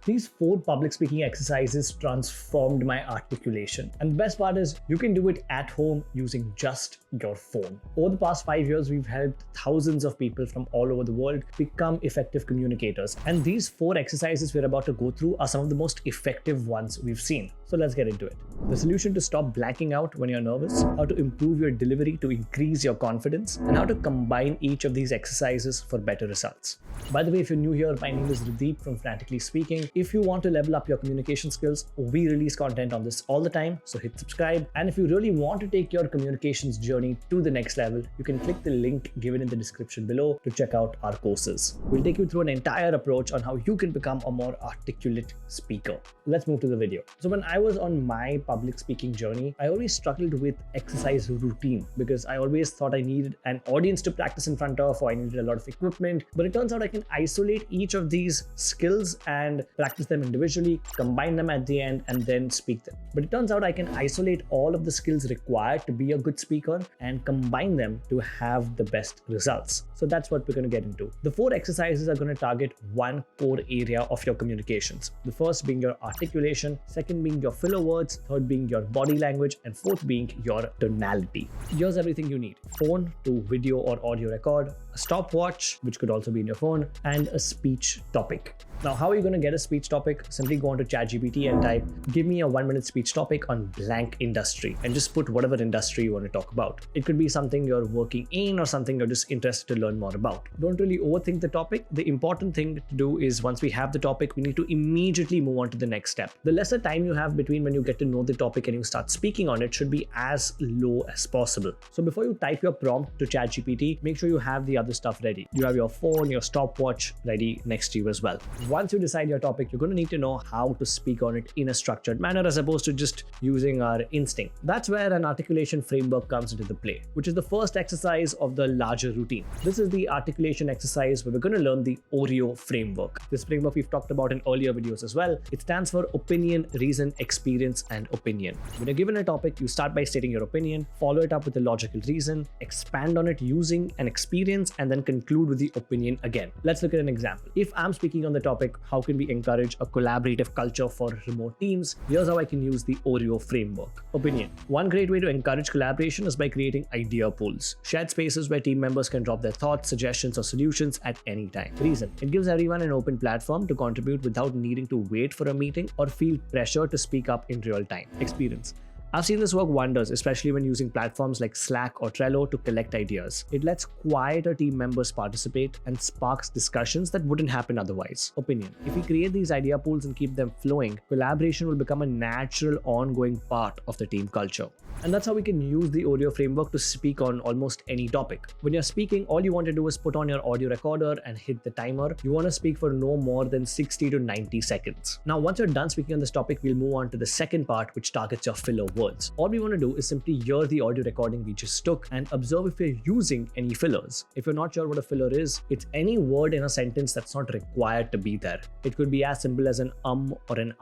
These 4 public speaking exercises transformed my articulation. And the best part is you can do it at home using just your phone. Over the past 5 years, we've helped thousands of people from all over the world become effective communicators. And these 4 exercises we're about to go through are some of the most effective ones we've seen. So let's get into it. The solution to stop blacking out when you're nervous, how to improve your delivery to increase your confidence, and how to combine each of these exercises for better results. By the way, if you're new here, my name is Radeep from Frantically Speaking. If you want to level up your communication skills, we release content on this all the time, so hit subscribe. And if you really want to take your communications journey to the next level, you can click the link given in the description below to check out our courses. We'll take you through an entire approach on how you can become a more articulate speaker. Let's move to the video. So when I was on my public speaking journey, I always struggled with exercise routine because I always thought I needed an audience to practice in front of, or I needed a lot of equipment. But it turns out I can isolate each of these skills and practice them individually, combine them at the end, and then speak them. But it turns out I can isolate all of the skills required to be a good speaker and combine them to have the best results. So that's what we're going to get into. The 4 exercises are going to target one core area of your communications. The first being your articulation, second being your filler words, third being your body language, and fourth being your tonality. Here's everything you need: phone to video or audio record, a stopwatch, which could also be in your phone, and a speech topic. Now, how are you going to get a speech topic? Simply go onto ChatGPT and type, give me a 1-minute speech topic on blank industry, and just put whatever industry you want to talk about. It could be something you're working in or something you're just interested to learn more about. Don't really overthink the topic. The important thing to do is once we have the topic, we need to immediately move on to the next step. The lesser time you have between when you get to know the topic and you start speaking on it should be as low as possible. So before you type your prompt to ChatGPT, make sure you have the other stuff ready. You have your phone, your stopwatch ready next to you as well. Once you decide your topic, you're going to need to know how to speak on it in a structured manner as opposed to just using our instinct. That's where an articulation framework comes into the play, which is the first exercise of the larger routine. This is the articulation exercise where we're going to learn the OREO framework. This framework we've talked about in earlier videos as well. It stands for opinion, reason, experience, and opinion. When you're given a topic, you start by stating your opinion, follow it up with a logical reason, expand on it using an experience, and then conclude with the opinion again. Let's look at an example. If I'm speaking on the topic, how can we encourage a collaborative culture for remote teams? Here's how I can use the OREO framework. Opinion. One great way to encourage collaboration is by creating idea pools, shared spaces where team members can drop their thoughts, suggestions, or solutions at any time. Reason. It gives everyone an open platform to contribute without needing to wait for a meeting or feel pressure to speak up in real time. Experience. I've seen this work wonders, especially when using platforms like Slack or Trello to collect ideas. It lets quieter team members participate and sparks discussions that wouldn't happen otherwise. Opinion. If we create these idea pools and keep them flowing, collaboration will become a natural, ongoing part of the team culture. And that's how we can use the OREO framework to speak on almost any topic. When you're speaking, all you want to do is put on your audio recorder and hit the timer. You want to speak for no more than 60 to 90 seconds. Now, once you're done speaking on this topic, we'll move on to the second part, which targets your filler words. All we want to do is simply hear the audio recording we just took and observe if you're using any fillers. If you're not sure what a filler is, it's any word in a sentence that's not required to be there. It could be as simple as an or an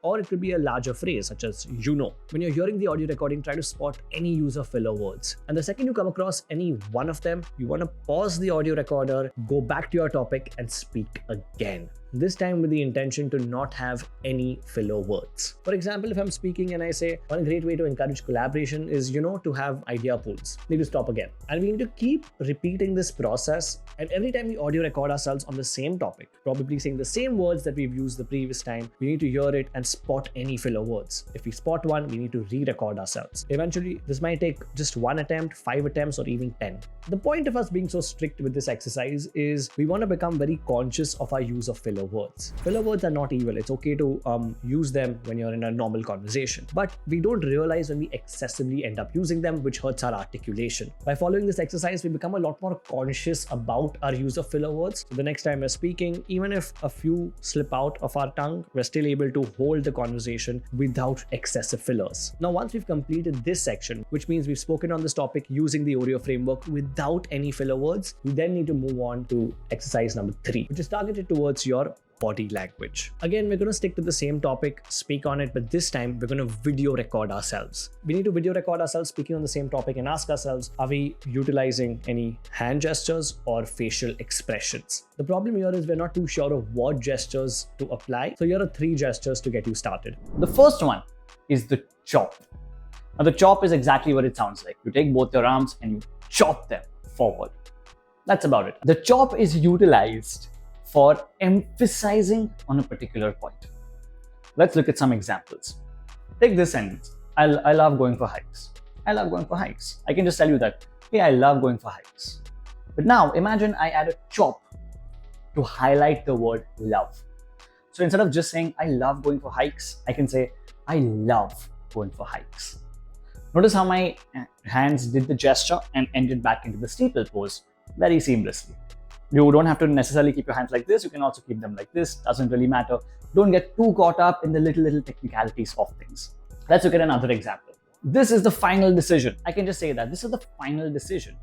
or it could be a larger phrase such as you know. When you're hearing the audio recording, try to spot any use of filler words. And the second you come across any one of them, you want to pause the audio recorder, go back to your topic and speak again. This time with the intention to not have any filler words. For example, if I'm speaking and I say, one great way to encourage collaboration is, to have idea pools. Need to stop again. And we need to keep repeating this process. And every time we audio record ourselves on the same topic, probably saying the same words that we've used the previous time, we need to hear it and spot any filler words. If we spot one, we need to re-record ourselves. Eventually, this might take just 1 attempt, 5 attempts, or even 10. The point of us being so strict with this exercise is we want to become very conscious of our use of filler words. Filler words are not evil. It's okay to use them when you're in a normal conversation. But we don't realize when we excessively end up using them, which hurts our articulation. By following this exercise, we become a lot more conscious about our use of filler words. So the next time we're speaking, even if a few slip out of our tongue, we're still able to hold the conversation without excessive fillers. Now, once we've completed this section, which means we've spoken on this topic using the OREO framework without any filler words, we then need to move on to exercise number 3, which is targeted towards your body language. Again, we're going to stick to the same topic, speak on it, but this time we're going to video record ourselves. We need to video record ourselves speaking on the same topic and ask ourselves, are we utilizing any hand gestures or facial expressions? The problem here is we're not too sure of what gestures to apply. So here are 3 gestures to get you started. The first one is the chop. Now the chop is exactly what it sounds like. You take both your arms and you chop them forward. That's about it. The chop is utilized for emphasizing on a particular point. Let's look at some examples. Take this sentence. I love going for hikes. I love going for hikes. I can just tell you that, hey, I love going for hikes. But now imagine I add a chop to highlight the word love. So instead of just saying, I love going for hikes, I can say, I love going for hikes. Notice how my hands did the gesture and ended back into the steeple pose very seamlessly. You don't have to necessarily keep your hands like this. You can also keep them like this. Doesn't really matter. Don't get too caught up in the little technicalities of things. Let's look at another example. This is the final decision. I can just say that this is the final decision.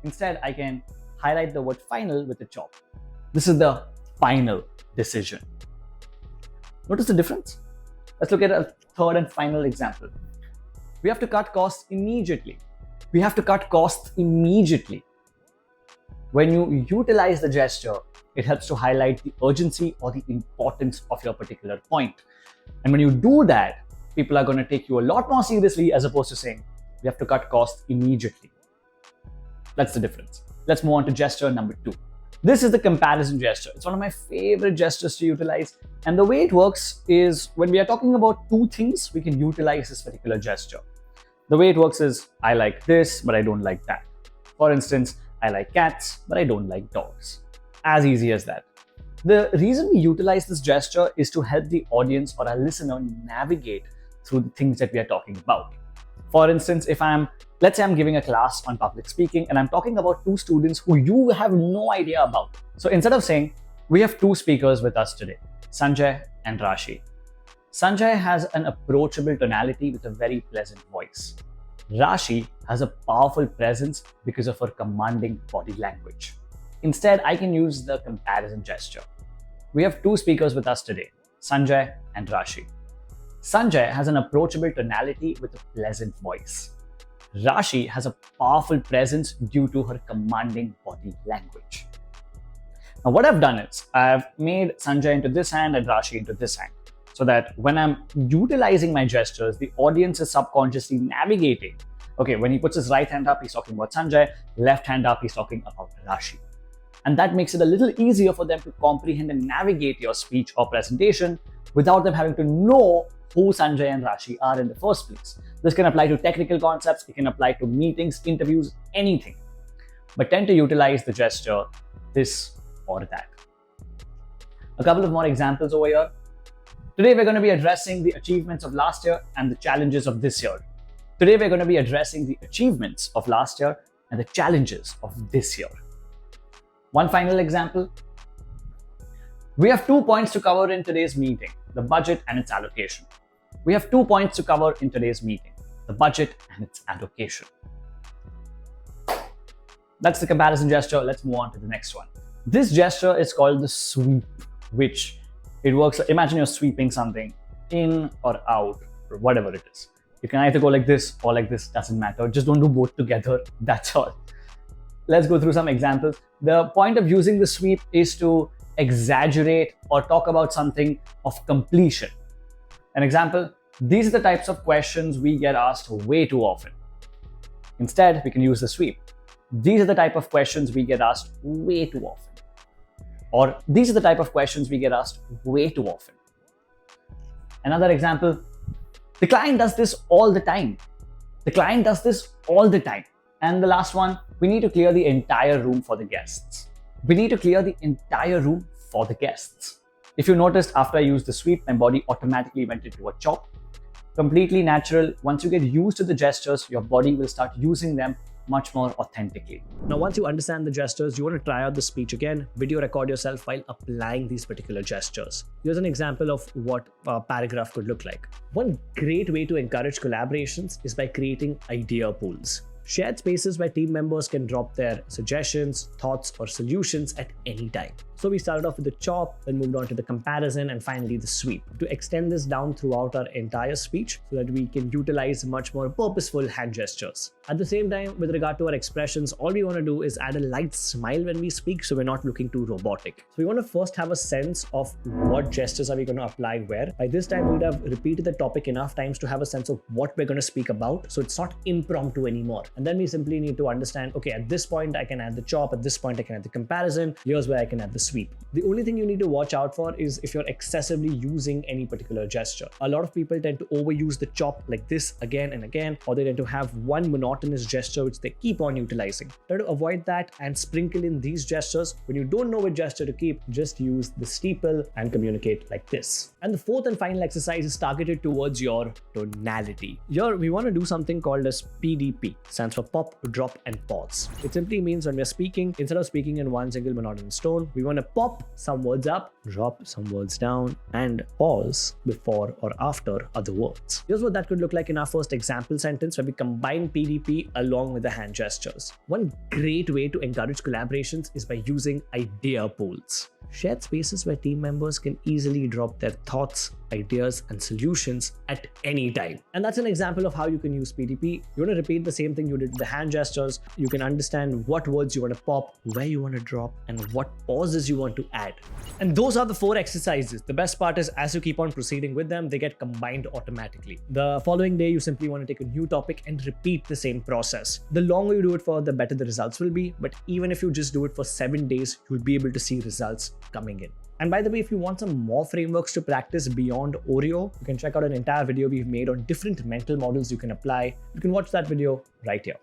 Instead, I can highlight the word final with a chop. This is the final decision. Notice the difference? Let's look at a third and final example. We have to cut costs immediately. We have to cut costs immediately. When you utilize the gesture, it helps to highlight the urgency or the importance of your particular point. And when you do that, people are going to take you a lot more seriously as opposed to saying, we have to cut costs immediately. That's the difference. Let's move on to gesture number 2. This is the comparison gesture. It's one of my favorite gestures to utilize. And the way it works is when we are talking about 2 things, we can utilize this particular gesture. The way it works is, I like this, but I don't like that. For instance, I like cats, but I don't like dogs. As easy as that. The reason we utilize this gesture is to help the audience or our listener navigate through the things that we are talking about. For instance, let's say I'm giving a class on public speaking and I'm talking about 2 students who you have no idea about. So instead of saying, we have 2 speakers with us today, Sanjay and Rashi. Sanjay has an approachable tonality with a very pleasant voice. Rashi has a powerful presence because of her commanding body language. Instead, I can use the comparison gesture. We have 2 speakers with us today, Sanjay and Rashi. Sanjay has an approachable tonality with a pleasant voice. Rashi has a powerful presence due to her commanding body language. Now what I've done is, I've made Sanjay into this hand and Rashi into this hand, so that when I'm utilizing my gestures, the audience is subconsciously navigating. Okay, when he puts his right hand up, he's talking about Sanjay, left hand up, he's talking about Rashi. And that makes it a little easier for them to comprehend and navigate your speech or presentation without them having to know who Sanjay and Rashi are in the first place. This can apply to technical concepts, it can apply to meetings, interviews, anything. But tend to utilize the gesture this or that. A couple of more examples over here. Today we're going to be addressing the achievements of last year and the challenges of this year. Today we're going to be addressing the achievements of last year and the challenges of this year. One final example. We have 2 points to cover in today's meeting, the budget and its allocation. We have 2 points to cover in today's meeting, the budget and its allocation. That's the comparison gesture. Let's move on to the next one. This gesture is called the sweep, which it works. Imagine you're sweeping something in or out or whatever it is. You can either go like this or like this, doesn't matter. Just don't do both together. That's all. Let's go through some examples. The point of using the sweep is to exaggerate or talk about something of completion. An example, these are the types of questions we get asked way too often. Instead, we can use the sweep. These are the type of questions we get asked way too often. Or these are the type of questions we get asked way too often. Another example, the client does this all the time. The client does this all the time. And the last one, we need to clear the entire room for the guests. We need to clear the entire room for the guests. If you noticed, after I used the sweep, my body automatically went into a chop. Completely natural. Once you get used to the gestures, your body will start using them much more authentically. Now, once you understand the gestures, you want to try out the speech again, video record yourself while applying these particular gestures. Here's an example of what a paragraph could look like. One great way to encourage collaborations is by creating idea pools. Shared spaces where team members can drop their suggestions, thoughts, or solutions at any time. So we started off with the chop, then moved on to the comparison, and finally the sweep. To extend this down throughout our entire speech so that we can utilize much more purposeful hand gestures. At the same time, with regard to our expressions, all we want to do is add a light smile when we speak so we're not looking too robotic. So we want to first have a sense of what gestures are we going to apply where. By this time, we would have repeated the topic enough times to have a sense of what we're going to speak about, so it's not impromptu anymore. And then we simply need to understand, okay, at this point I can add the chop, at this point I can add the comparison, here's where I can add the sweep. The only thing you need to watch out for is if you're excessively using any particular gesture. A lot of people tend to overuse the chop like this again and again, or they tend to have one monotonous gesture which they keep on utilizing. Try to avoid that and sprinkle in these gestures. When you don't know which gesture to keep, just use the steeple and communicate like this. And the fourth and final exercise is targeted towards your tonality. Here we want to do something called as PDP, stands for pop, drop, and pause. It simply means when we're speaking, instead of speaking in one single monotonous tone, we want to pop some words up, drop some words down, and pause before or after other words. Here's what that could look like in our first example sentence where we combine PDP along with the hand gestures. One great way to encourage collaborations is by using idea pools. Shared spaces where team members can easily drop their thoughts, ideas, and solutions at any time. And that's an example of how you can use PDP. You want to repeat the same thing you did with the hand gestures. You can understand what words you want to pop, where you want to drop, and what pauses you want to add. And those are the 4 exercises. The best part is as you keep on proceeding with them, they get combined automatically. The following day, you simply want to take a new topic and repeat the same process. The longer you do it for, the better the results will be. But even if you just do it for 7 days, you'll be able to see results coming in. And by the way, if you want some more frameworks to practice beyond Oreo, you can check out an entire video we've made on different mental models you can apply. You can watch that video right here.